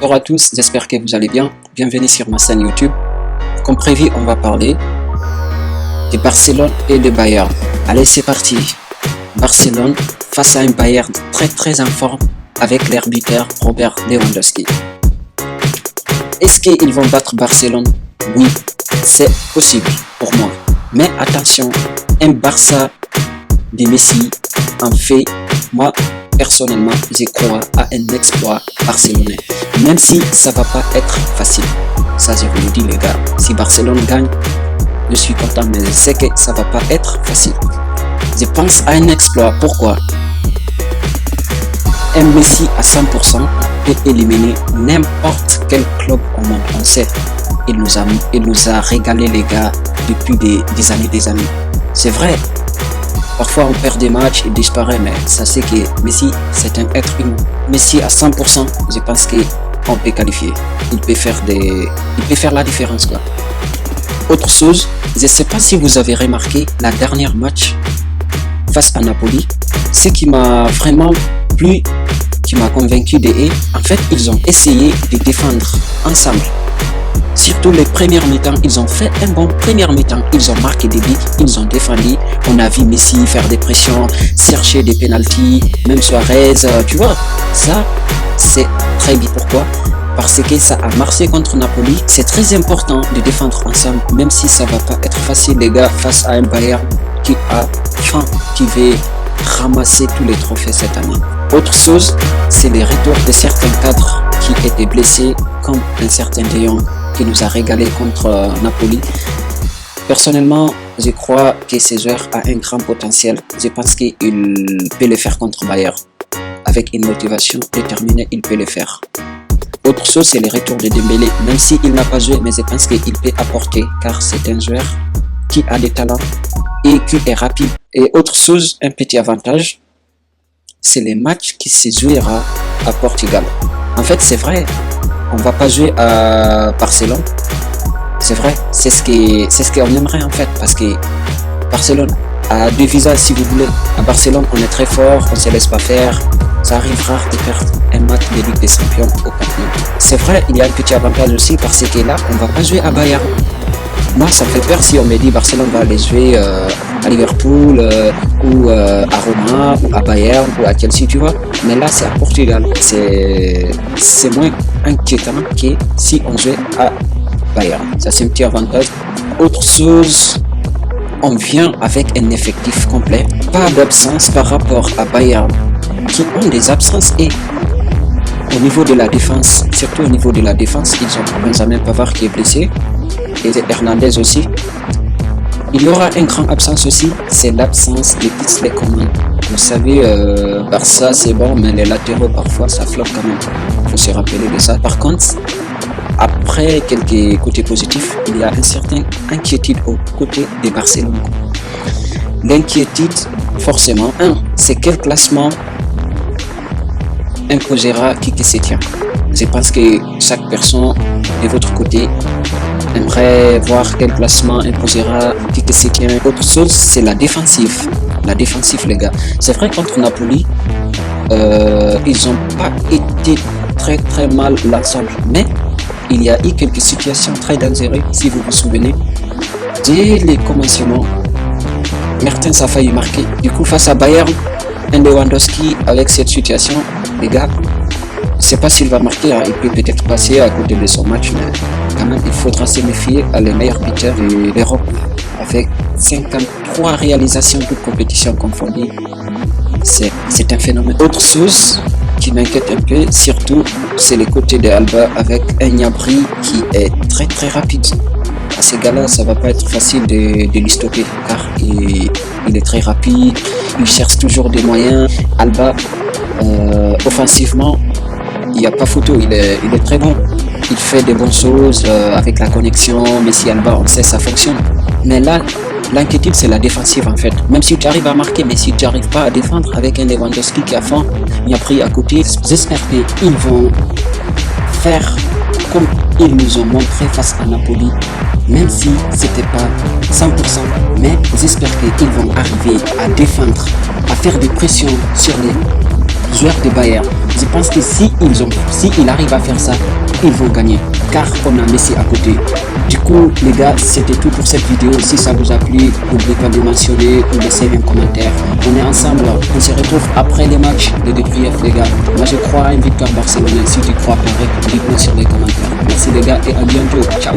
Bonjour à tous, j'espère que vous allez bien. Bienvenue sur ma chaîne YouTube. Comme prévu, on va parler de Barcelone et de Bayern. Allez, c'est parti. Barcelone face à un Bayern très en forme avec l'arbitre Robert Lewandowski. Est-ce qu'ils vont battre Barcelone? Oui, c'est possible pour moi. Mais attention, un Barça de Messi en fait, moi personnellement, je crois à un exploit barcelonais. Même si ça va pas être facile. Ça, je vous le dis les gars. Si Barcelone gagne, je suis content, mais je sais que ça va pas être facile. Je pense à un exploit. Pourquoi? Un Messi à 100% peut éliminer n'importe quel club au monde. On sait, il nous a régalé les gars depuis des années. C'est vrai. Parfois on perd des matchs, il disparaît, mais ça c'est que Messi c'est un être humain. Messi à 100%, je pense qu'on peut qualifier. Il peut faire la différence quoi. Autre chose, je ne sais pas si vous avez remarqué la dernière match face à Napoli. Ce qui m'a vraiment plu, qui m'a convaincu en fait ils ont essayé de défendre ensemble. Surtout les premières mi-temps, ils ont fait un bon première mi-temps. Ils ont marqué des buts, ils ont défendu. On a vu Messi faire des pressions, chercher des pénaltys, même Suarez, tu vois. Ça, c'est très bien. Pourquoi? Parce que ça a marché contre Napoli. C'est très important de défendre ensemble, même si ça va pas être facile, les gars, face à un Bayern qui a faim, qui veut ramasser tous les trophées cette année. Autre chose, c'est les retours de certains cadres qui étaient blessés, comme un certain De Jong qui nous a régalé contre Napoli. Personnellement, je crois que ce joueur a un grand potentiel. Je pense qu'il peut le faire contre Bayern. Avec une motivation déterminée, il peut le faire. Autre chose, c'est le retour de Dembélé. Même s'il n'a pas joué, mais je pense qu'il peut apporter, car c'est un joueur qui a des talents et qui est rapide. Et autre chose, un petit avantage, c'est les matchs qui se jouera à Portugal. En fait, c'est vrai, on va pas jouer à Barcelone. C'est vrai, c'est ce qu'on aimerait en fait, parce que Barcelone a deux visages si vous voulez. À Barcelone, on est très fort, on se laisse pas faire. Ça arrive rare de perdre un match de Ligue des Champions au Camp Nou. C'est vrai, il y a un petit avantage aussi parce que là, on va pas jouer à Bayern. Moi, ça me fait peur si on me dit Barcelone va aller jouer à Liverpool ou à Roma ou à Bayern ou à Chelsea, tu vois. Mais là, c'est à Portugal. C'est moins inquiétant que si on jouait à Bayern. Ça, c'est un petit avantage. Autre chose, on vient avec un effectif complet. Pas d'absence par rapport à Bayern qui ont des absences et au niveau de la défense, surtout au niveau de la défense, ils ont Benjamin Pavard qui est blessé. Et Hernandez aussi. Il y aura une grande absence aussi, c'est l'absence de Kingsley Coman. Vous savez, Barça c'est bon, mais les latéraux parfois ça flotte quand même. Il faut se rappeler de ça. Par contre, après quelques côtés positifs, il y a une certaine inquiétude au côté des Barcelone. L'inquiétude, forcément, c'est quel classement imposera qui se tient. Je pense que chaque personne de votre côté aimerait voir quel placement imposera qui se tient. Autre chose, c'est la défensive. La défensive, les gars. C'est vrai contre Napoli, ils n'ont pas été très mal l'ensemble. Mais il y a eu quelques situations très dangereuses, si vous vous souvenez. Dès les commencements, Mertens a failli marquer. Du coup, face à Bayern, un Lewandowski avec cette situation, les gars, je ne sais pas s'il va marquer, hein. Il peut peut-être passer à côté de son match, mais quand même il faudra se méfier à les meilleurs buteurs de l'Europe. Avec 53 réalisations de compétition confondues, c'est un phénomène. Autre chose qui m'inquiète un peu, surtout, c'est les côtés de Alba avec un Gnabry qui est très rapide. À ces gars-là, ça va pas être facile de les stopper, car il est très rapide, il cherche toujours des moyens. Alba, offensivement, il n'y a pas photo, il est très bon. Il fait des bonnes choses avec la connexion, Messi Alba, on sait ça fonctionne. Mais là, l'inquiétude c'est la défensive en fait. Même si tu arrives à marquer, mais si tu n'arrives pas à défendre avec un Lewandowski qui a faim, il a pris à côté. J'espère qu'ils vont faire comme ils nous ont montré face à Napoli, même si c'était pas 100%. Mais j'espère qu'ils vont arriver à défendre, à faire des pressions sur les joueurs de Bayern. Je pense que si il arrive à faire ça, ils vont gagner, car on a Messi à côté. Du coup, les gars, c'était tout pour cette vidéo. Si ça vous a plu, n'oubliez pas de mentionner ou laisser un commentaire. On est ensemble, on se retrouve après les matchs de DPF, les gars. Moi, je crois à une victoire barcelonaise. Si tu crois pareil, dites-moi sur les commentaires. Merci les gars et à bientôt. Ciao.